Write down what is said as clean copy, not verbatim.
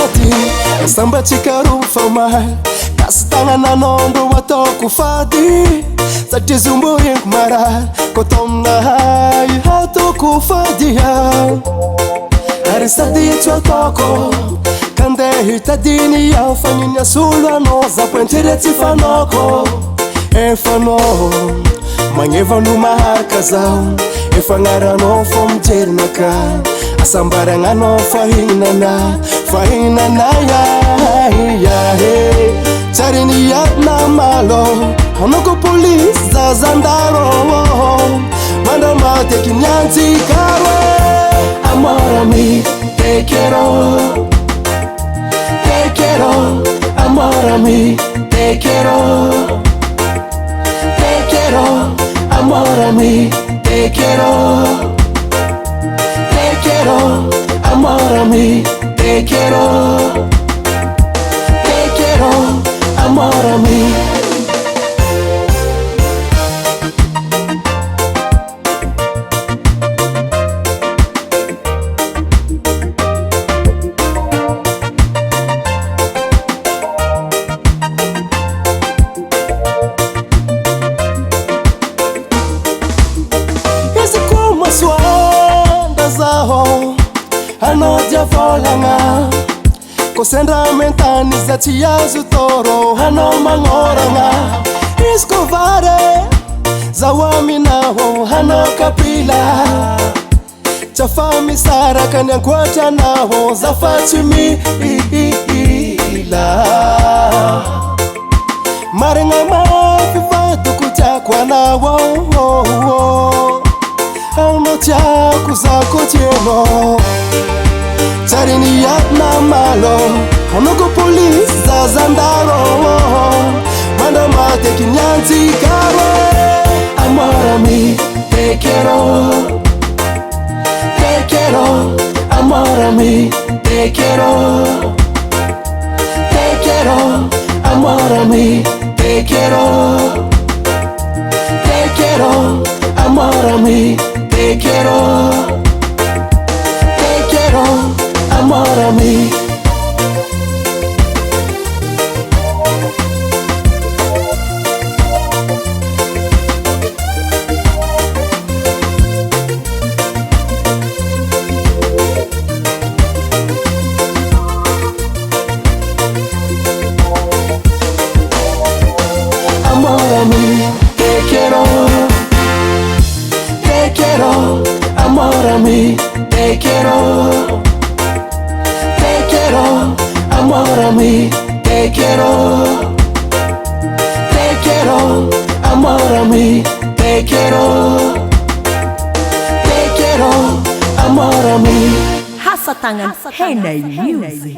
fady samba tsika famaly kasy tagnanan'andro ataoko fady satria zombo henko maraly ko taminahay ataoko fady ary sady tsy ataoko kandeha hitadiny aho fagniny asolo anao zapoentrere tsy fanako efanao magnevano maharaka zaho efagnaranao fô mijerinaka asambarananao fahinana yahe tsariny yadna malo hanoko polisy za zandaro manda mateky nyanjikaro Amor ami te quiero Amor ami te quiero Amor ami te quiero Amor ami te quiero Amor ami Ano dia volanga Kosendra mentani za tiazu toro Ano mangoranga Escovare Zawamina ho Ano kapila Chafami sara kanyankwata na ho Zafatumi ila Marenga mafifatu kuchakwa na wo Ano chaku zako tieno Tsarini yadna malo Hanoko police za zandaro Manda mateky nyanjikaro Amor ami te quiero Amor ami te quiero Amor ami te quiero Amor ami te quiero Amor ami Amor ami te quiero Amor ami te quiero Amor ami te quiero Amor ami te quiero Amor ami Hasatangan Henay Music.